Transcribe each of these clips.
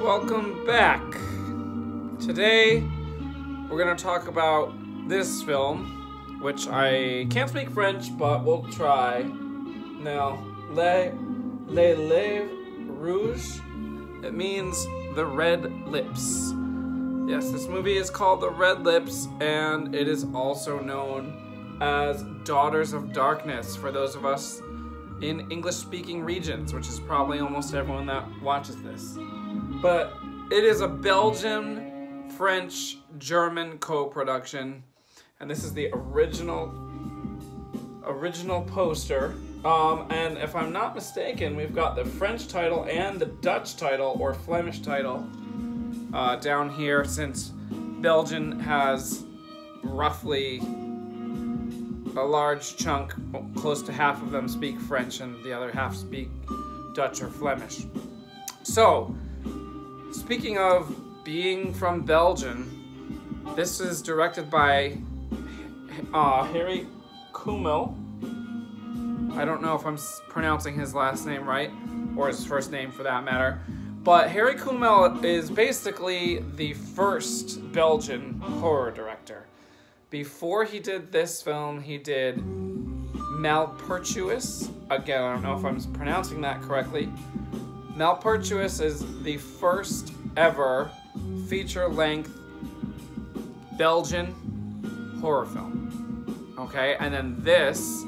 welcome back. Today we're going to talk about this film, which I can't speak French, but we'll try. Now, les lèvres rouges, it means the red lips. Yes, this movie is called The Red Lips, and it is also known as Daughters of Darkness for those of us in English-speaking regions, which is probably almost everyone that watches this. But it is a Belgian, French, German co-production, and this is the original poster. And if I'm not mistaken, we've got the French title and the Dutch title or Flemish title down here, since Belgium has roughly a large chunk, close to half of them speak French and the other half speak Dutch or Flemish. So, speaking of being from Belgium, this is directed by Harry Kümel. I don't know if I'm pronouncing his last name right, or his first name for that matter. But Harry Kümel is basically the first Belgian horror director. Before he did this film, he did Malpertuous. Again, I don't know if I'm pronouncing that correctly. Malpertuous is the first ever feature-length Belgian horror film. Okay, and then this,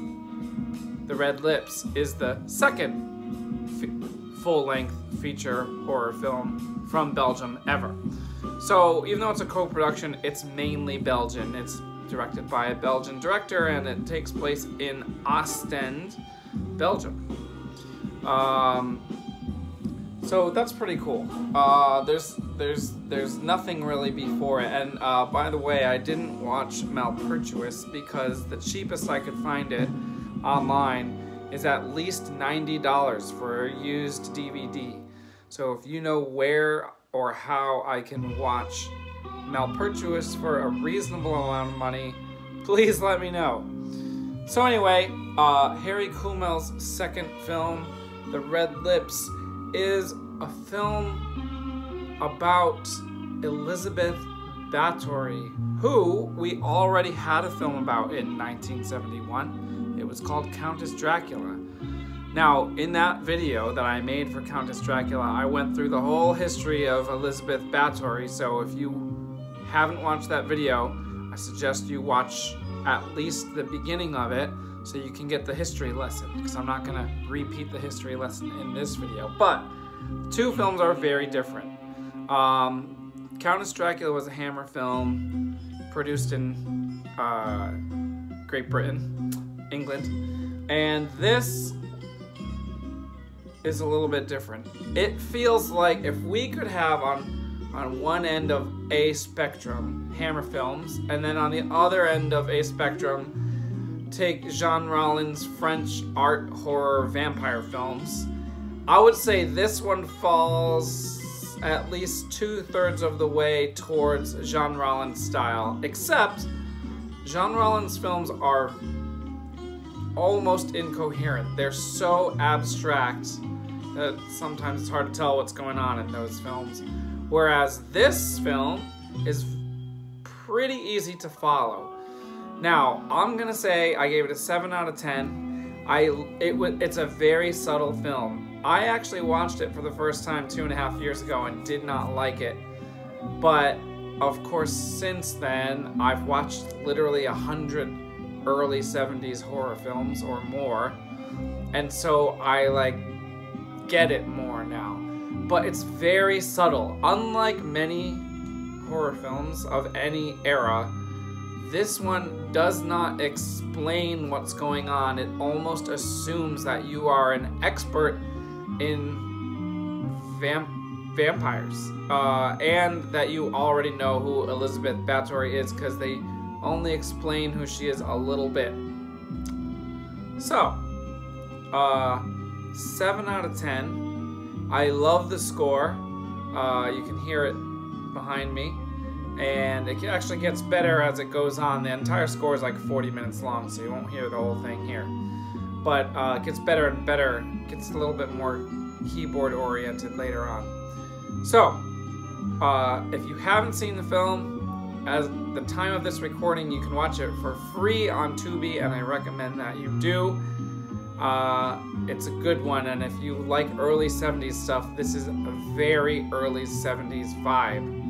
The Red Lips, is the second full-length feature horror film from Belgium ever. So even though it's a co-production, it's mainly Belgian. It's directed by a Belgian director, and it takes place in Ostend, Belgium. So that's pretty cool. There's nothing really before it. And by the way, I didn't watch Malpertuous because the cheapest I could find it online is at least $90 for a used DVD. So if you know where or how I can watch Malpertuous for a reasonable amount of money, please let me know. So anyway, Harry Kümel's second film, The Red Lips, is a film about Elizabeth Bathory, who we already had a film about in 1971. It was called Countess Dracula. Now, in that video that I made for Countess Dracula, I went through the whole history of Elizabeth Bathory, so if you haven't watched that video, I suggest you watch at least the beginning of it so you can get the history lesson, because I'm not going to repeat the history lesson in this video. But the two films are very different. Countess Dracula was a Hammer film produced in Great Britain, England, and this is a little bit different. It feels like if we could have on one end of a spectrum Hammer films, and then on the other end of a spectrum take Jean Rollin's French art horror vampire films, I would say this one falls at least 2/3 of the way towards Jean Rollin's style, except Jean Rollin's films are almost incoherent. They're so abstract that sometimes it's hard to tell what's going on in those films. Whereas this film is pretty easy to follow. Now, I'm gonna say I gave it a 7 out of 10. It's a very subtle film. I actually watched it for the first time 2.5 years ago and did not like it. But, of course, since then, I've watched literally 100 early 70s horror films or more. And so I, get it more now. But it's very subtle. Unlike many horror films of any era, this one does not explain what's going on. It almost assumes that you are an expert in vampires, and that you already know who Elizabeth Bathory is, because they only explain who she is a little bit. So, 7 out of 10. I love the score. You can hear it behind me. And it actually gets better as it goes on. The entire score is like 40 minutes long, so you won't hear the whole thing here. But it gets better and better. It gets a little bit more keyboard oriented later on. So, If you haven't seen the film, as the time of this recording, you can watch it for free on Tubi, and I recommend that you do. It's a good one, and if you like early 70s stuff, this is a very early 70s vibe.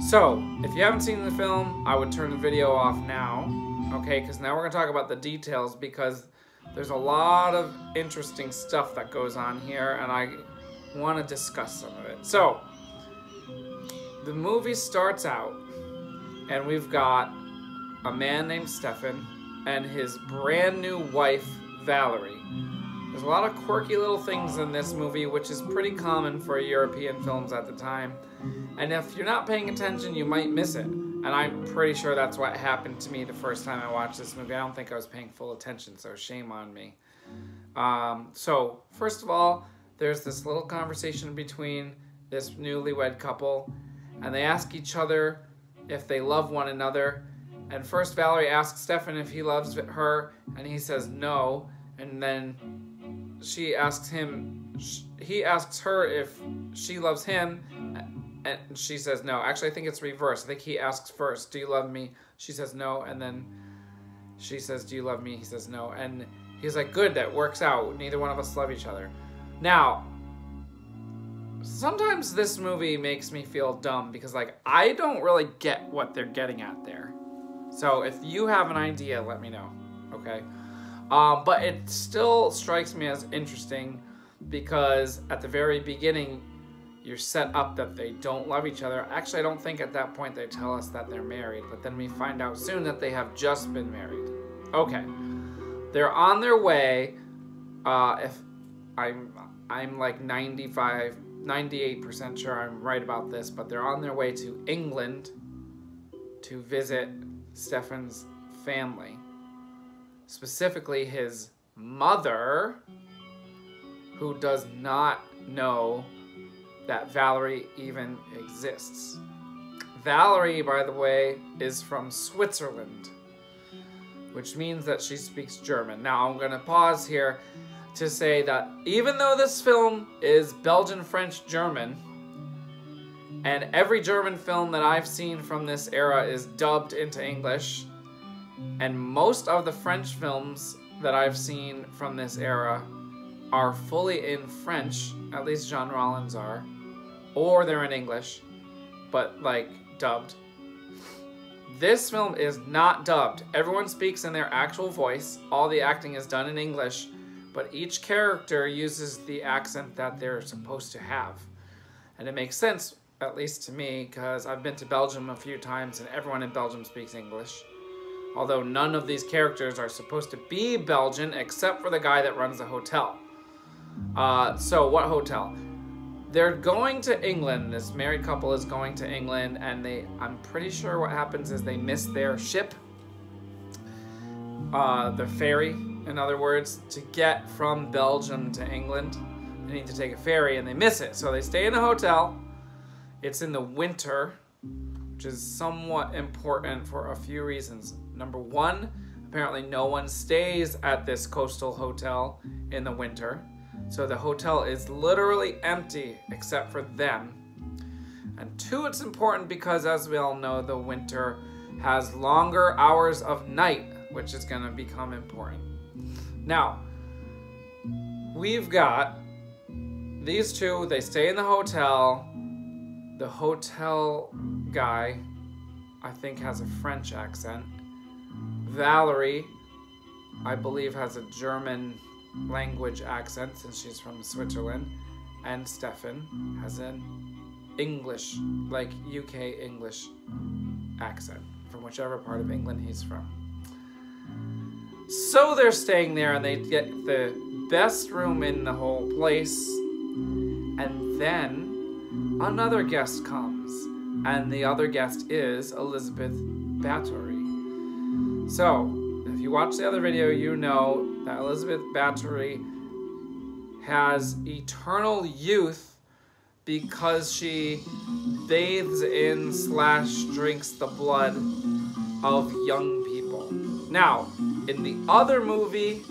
So, if you haven't seen the film, I would turn the video off now, okay? Because now we're going to talk about the details, because there's a lot of interesting stuff that goes on here, and I want to discuss some of it. So, the movie starts out, and we've got a man named Stefan and his brand new wife, Valerie. There's a lot of quirky little things in this movie, which is pretty common for European films at the time. And if you're not paying attention, you might miss it. And I'm pretty sure that's what happened to me the first time I watched this movie. I don't think I was paying full attention, so shame on me. So, first of all, there's this little conversation between this newlywed couple, and they ask each other if they love one another. And first Valerie asks Stefan if he loves her, and he says no. And then he asks her if she loves him, and she says no. Actually, I think it's reversed. I think he asks first, do you love me? She says no, and then she says, do you love me? He says no. And he's like, good, that works out. Neither one of us love each other. Now, sometimes this movie makes me feel dumb because, like, I don't really get what they're getting at there. So if you have an idea, let me know, okay? But it still strikes me as interesting because at the very beginning, you're set up that they don't love each other. Actually, I don't think at that point they tell us that they're married, but then we find out soon that they have just been married. Okay, they're on their way. If I'm like 98% sure I'm right about this, but they're on their way to England to visit Stefan's family. Specifically his mother, who does not know that Valerie even exists. Valerie, by the way, is from Switzerland, which means that she speaks German. Now, I'm going to pause here to say that even though this film is Belgian, French, German, and every German film that I've seen from this era is dubbed into English, and most of the French films that I've seen from this era are fully in French, at least Jean Rollins are, or they're in English, but like dubbed. This film is not dubbed. Everyone speaks in their actual voice. All the acting is done in English, but each character uses the accent that they're supposed to have. And it makes sense, at least to me, because I've been to Belgium a few times and everyone in Belgium speaks English. Although none of these characters are supposed to be Belgian except for the guy that runs the hotel. So what hotel? They're going to England. This married couple is going to England, and I'm pretty sure what happens is they miss their ship, the ferry, in other words, to get from Belgium to England. They need to take a ferry, and they miss it. So they stay in a hotel. It's in the winter, which is somewhat important for a few reasons. Number one, apparently no one stays at this coastal hotel in the winter. So the hotel is literally empty except for them. And two, it's important because, as we all know, the winter has longer hours of night, which is going to become important. Now, we've got these two. They stay in the hotel. The hotel guy, I think, has a French accent. Valerie, I believe, has a German language accent since she's from Switzerland, and Stefan has an English, like UK English accent from whichever part of England he's from. So they're staying there and they get the best room in the whole place, and then another guest comes, and the other guest is Elizabeth Bathory. So if you watch the other video, you know that Elizabeth Bathory has eternal youth because she bathes in / drinks the blood of young people. Now, in the other movie,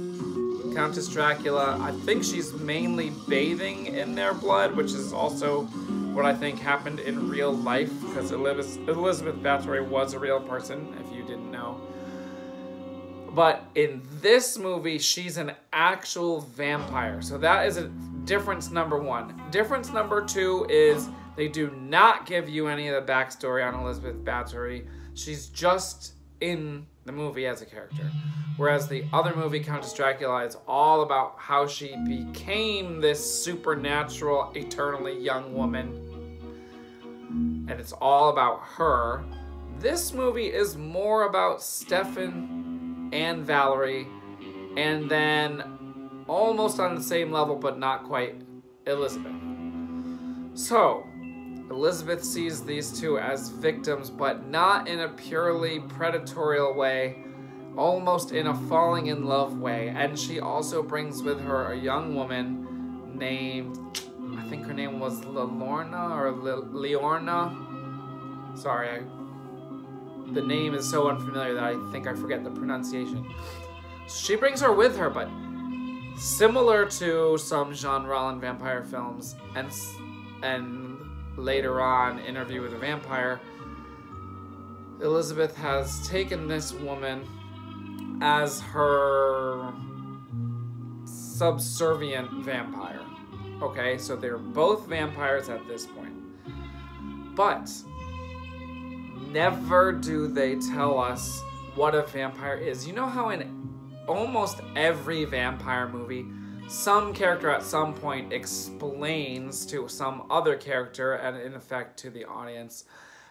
Countess Dracula, I think she's mainly bathing in their blood, which is also what I think happened in real life, because Elizabeth Bathory was a real person, if you didn't know. But in this movie, she's an actual vampire. So that is a difference number one. Difference number two is they do not give you any of the backstory on Elizabeth Bathory. She's just in the movie as a character. Whereas the other movie, Countess Dracula, is all about how she became this supernatural, eternally young woman. And it's all about her. This movie is more about Stefan and Valerie, and then almost on the same level, but not quite, Elizabeth. So, Elizabeth sees these two as victims, but not in a purely predatory way, almost in a falling in love way. And she also brings with her a young woman named, I think her name was Lorna or Leorna. Sorry, the name is so unfamiliar that I think I forget the pronunciation. She brings her with her, but similar to some Jean Rollin vampire films and later on Interview with a Vampire, Elizabeth has taken this woman as her subservient vampire. Okay, so they're both vampires at this point. But never do they tell us what a vampire is. You know how in almost every vampire movie, some character at some point explains to some other character, and in effect to the audience,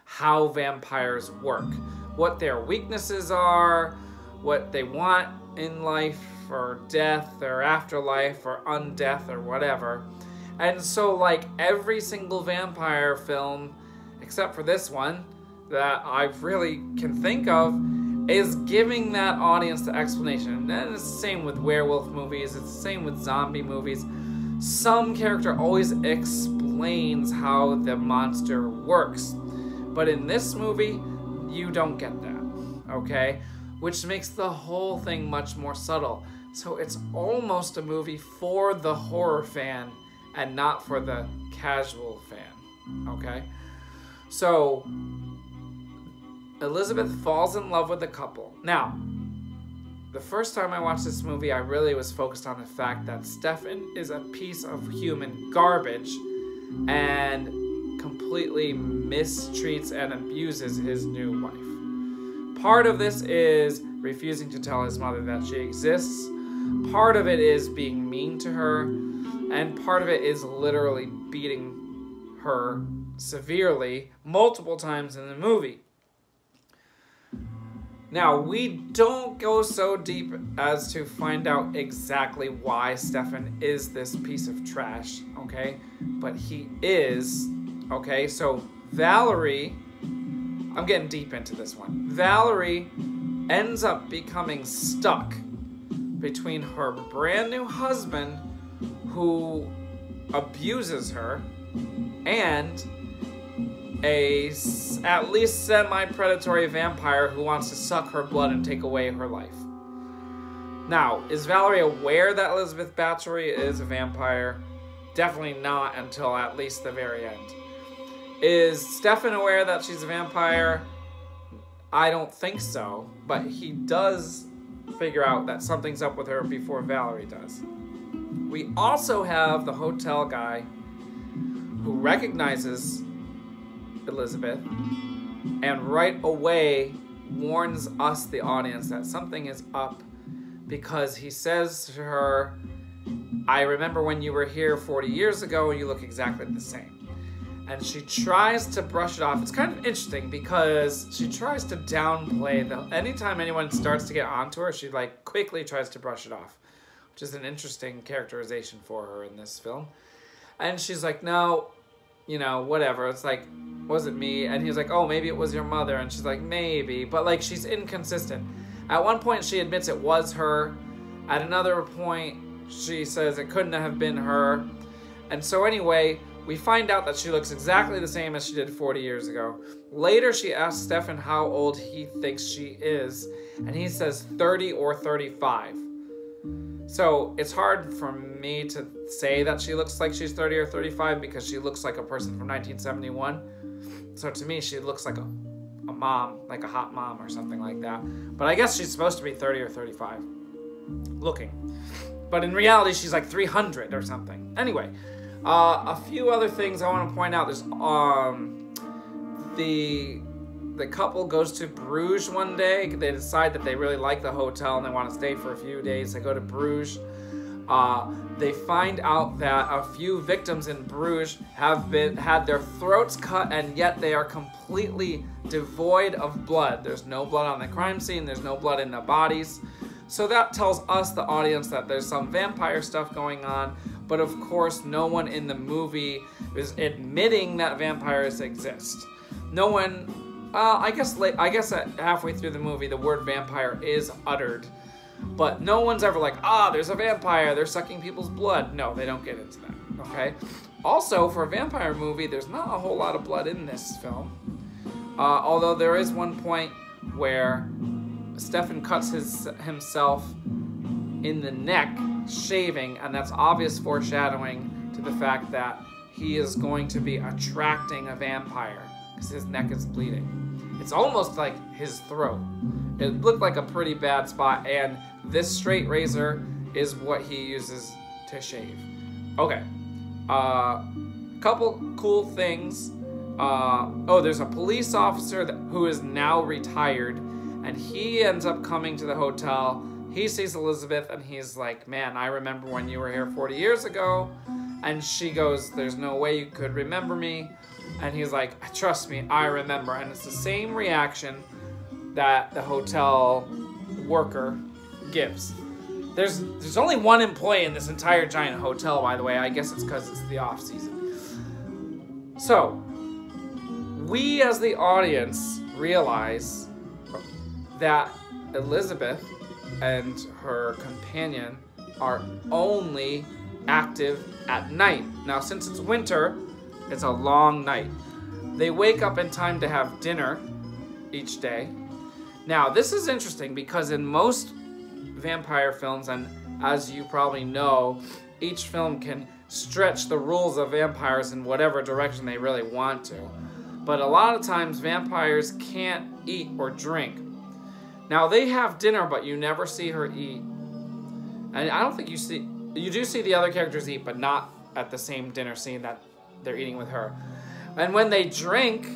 how vampires work. What their weaknesses are, what they want in life, or death, or afterlife, or undeath, or whatever. And so, like, every single vampire film, except for this one, that I really can think of, is giving that audience the explanation. And it's the same with werewolf movies, it's the same with zombie movies. Some character always explains how the monster works. But in this movie, you don't get that, okay? Which makes the whole thing much more subtle. So it's almost a movie for the horror fan and not for the casual fan, okay? So Elizabeth falls in love with the couple. Now, the first time I watched this movie, I really was focused on the fact that Stefan is a piece of human garbage and completely mistreats and abuses his new wife. Part of this is refusing to tell his mother that she exists. Part of it is being mean to her. And part of it is literally beating her severely multiple times in the movie. Now, we don't go so deep as to find out exactly why Stefan is this piece of trash, okay? But he is, okay? So Valerie, I'm getting deep into this one. Valerie ends up becoming stuck between her brand new husband, who abuses her, and a at least semi-predatory vampire who wants to suck her blood and take away her life. Now, is Valerie aware that Elizabeth Bathory is a vampire? Definitely not until at least the very end. Is Stefan aware that she's a vampire? I don't think so, but he does figure out that something's up with her before Valerie does. We also have the hotel guy who recognizes Elizabeth and right away warns us, the audience, that something is up, because he says to her, I remember when you were here 40 years ago and you look exactly the same. And she tries to brush it off. It's kind of interesting because she tries to downplay anytime anyone starts to get onto her, she like quickly tries to brush it off, which is an interesting characterization for her in this film. And she's like, no, you know, whatever. It's like, wasn't me. And he's like, oh, maybe it was your mother. And she's like, maybe. But like, she's inconsistent. At one point, she admits it was her. At another point, she says it couldn't have been her. And so anyway, we find out that she looks exactly the same as she did 40 years ago. Later, she asks Stefan how old he thinks she is. And he says 30 or 35. So it's hard for me to say that she looks like she's 30 or 35 because she looks like a person from 1971. So to me, she looks like a mom, like a hot mom or something like that. But I guess she's supposed to be 30 or 35 looking. But in reality, she's like 300 or something. Anyway, a few other things I want to point out. There's the couple goes to Bruges one day. They decide that they really like the hotel and they want to stay for a few days. They go to Bruges. They find out that a few victims in Bruges have had their throats cut, and yet they are completely devoid of blood. There's no blood on the crime scene. There's no blood in the bodies. So that tells us, the audience, that there's some vampire stuff going on. But of course, no one in the movie is admitting that vampires exist. No one. I guess at halfway through the movie, the word vampire is uttered. But no one's ever like, there's a vampire, they're sucking people's blood. No, they don't get into that, okay? Also, for a vampire movie, there's not a whole lot of blood in this film. Although there is one point where Stefan cuts himself in the neck, shaving, and that's obvious foreshadowing to the fact that he is going to be attracting a vampire because his neck is bleeding. It's almost like his throat. It looked like a pretty bad spot, and this straight razor is what he uses to shave. Okay. Couple cool things. There's a police officer who is now retired, and he ends up coming to the hotel. He sees Elizabeth, and he's like, man, I remember when you were here 40 years ago. And she goes, there's no way you could remember me. And he's like, trust me, I remember. And it's the same reaction that the hotel worker gives. There's only one employee in this entire giant hotel, by the way. I guess it's because it's the off season. So, we as the audience realize that Elizabeth and her companion are only active at night. Now, since it's winter, it's a long night. They wake up in time to have dinner each day. Now, this is interesting because in most vampire films, and as you probably know, each film can stretch the rules of vampires in whatever direction they really want to. But a lot of times, vampires can't eat or drink. Now, they have dinner, but you never see her eat. And I don't think you do see the other characters eat, but not at the same dinner scene that they're eating with her. And when they drink,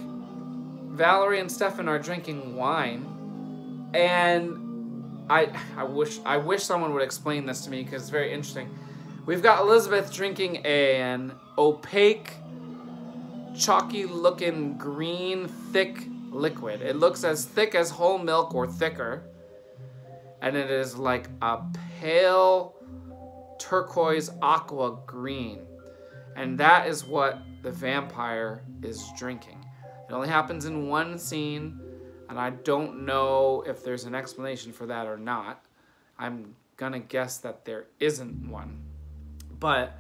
Valerie and Stefan are drinking wine. And I wish someone would explain this to me because it's very interesting. We've got Elizabeth drinking an opaque, chalky-looking green, thick liquid. It looks as thick as whole milk or thicker. And it is like a pale turquoise aqua green. And that is what the vampire is drinking. It only happens in one scene, and I don't know if there's an explanation for that or not. I'm gonna guess that there isn't one. But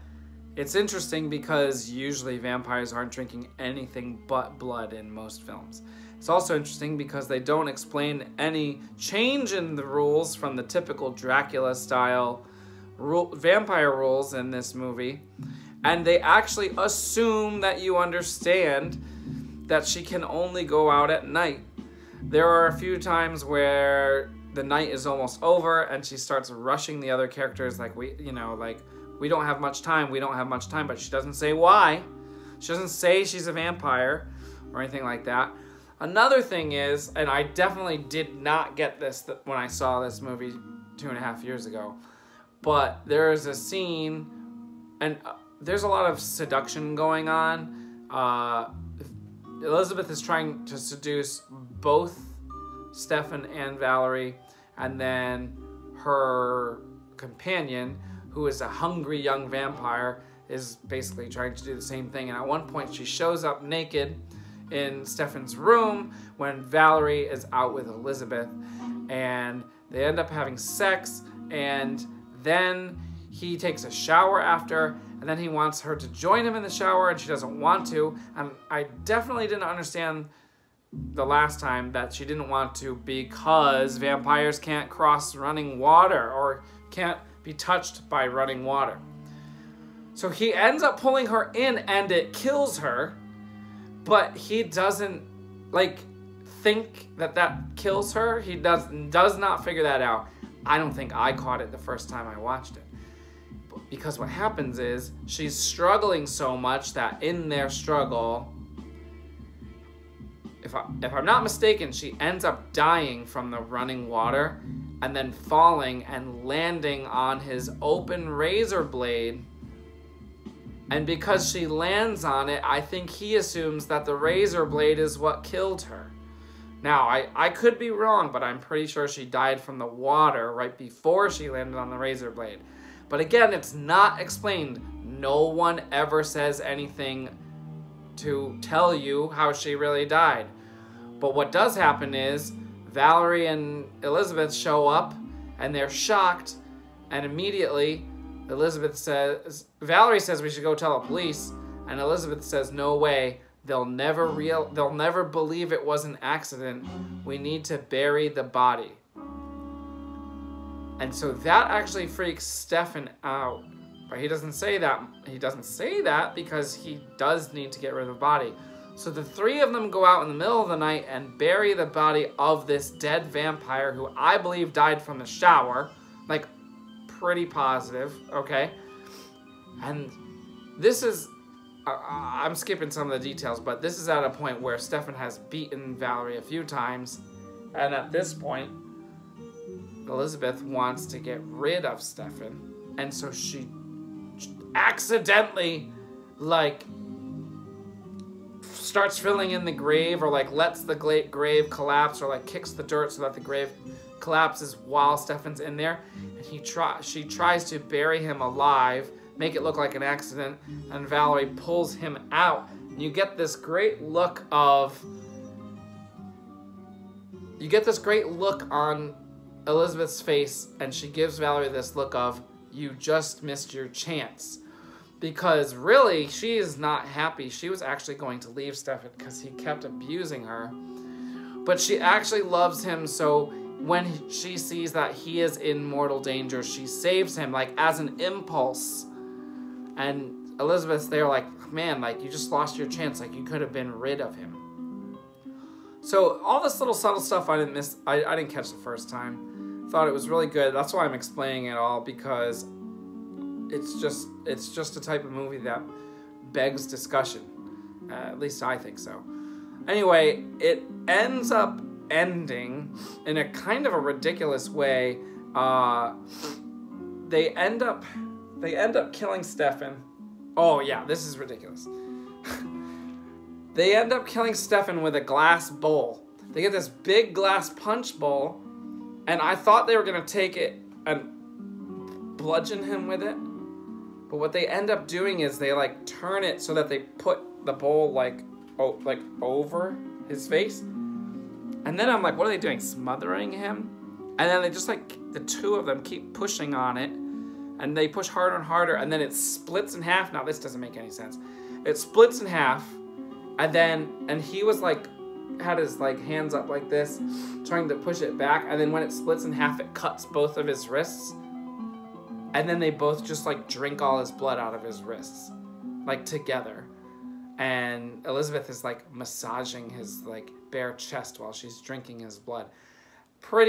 it's interesting because usually vampires aren't drinking anything but blood in most films. It's also interesting because they don't explain any change in the rules from the typical Dracula-style vampire rules in this movie. And they actually assume that you understand that she can only go out at night. There are a few times where the night is almost over and she starts rushing the other characters like, we don't have much time, but she doesn't say why. She doesn't say she's a vampire or anything like that. Another thing is, and I definitely did not get this when I saw this movie 2.5 years ago, but there is a scene, and there's a lot of seduction going on. Elizabeth is trying to seduce both Stefan and Valerie, and then her companion, who is a hungry young vampire, is basically trying to do the same thing. And at one point, she shows up naked in Stefan's room when Valerie is out with Elizabeth, and they end up having sex, and then he takes a shower after, and then he wants her to join him in the shower, and she doesn't want to. And I definitely didn't understand the last time that she didn't want to because vampires can't cross running water or can't be touched by running water. So he ends up pulling her in and it kills her, but he doesn't like think that that kills her. He does not figure that out. I don't think I caught it the first time I watched it. Because what happens is she's struggling so much that in their struggle, if I'm not mistaken, she ends up dying from the running water and then falling and landing on his open razor blade. And because she lands on it, I think he assumes that the razor blade is what killed her. Now, I could be wrong, but I'm pretty sure she died from the water right before she landed on the razor blade. But again, it's not explained. No one ever says anything to tell you how she really died. But what does happen is Valerie and Elizabeth show up and they're shocked, and immediately Valerie says we should go tell the police, and Elizabeth says no way. They'll never believe it was an accident. We need to bury the body. And so that actually freaks Stefan out. But he doesn't say that. He doesn't say that because he does need to get rid of the body. So the three of them go out in the middle of the night and bury the body of this dead vampire who I believe died from the shower. Like, pretty positive, okay? And this is... I'm skipping some of the details, but this is at a point where Stefan has beaten Valerie a few times, and at this point, Elizabeth wants to get rid of Stefan, and so she accidentally, like, starts filling in the grave, or like lets the grave collapse, or like kicks the dirt so that the grave collapses while Stefan's in there, and she tries to bury him alive, make it look like an accident, and Valerie pulls him out. And you get this great look on Elizabeth's face, and she gives Valerie this look of, you just missed your chance. Because really, she is not happy. She was actually going to leave Stefan because he kept abusing her. But she actually loves him, so when she sees that he is in mortal danger, she saves him, like, as an impulse. And Elizabeth's there like, man, like, you just lost your chance. Like, you could have been rid of him. So all this little subtle stuff I didn't miss. I didn't catch the first time. Thought it was really good. That's why I'm explaining it all, because it's just a type of movie that begs discussion. At least I think so. Anyway, it ends up ending in a kind of a ridiculous way. They end up killing Stefan. Oh yeah, this is ridiculous. They end up killing Stefan with a glass bowl. They get this big glass punch bowl, and I thought they were gonna take it and bludgeon him with it. But what they end up doing is they like turn it so that they put the bowl like over his face. And then I'm like, what are they doing? Smothering him? And then they just like, the two of them keep pushing on it. And they push harder and harder, and then it splits in half. Now, this doesn't make any sense. It splits in half, and he was like, had his like hands up like this, trying to push it back, and then when it splits in half, it cuts both of his wrists. And then they both just like drink all his blood out of his wrists, like together. And Elizabeth is like massaging his like bare chest while she's drinking his blood. Pretty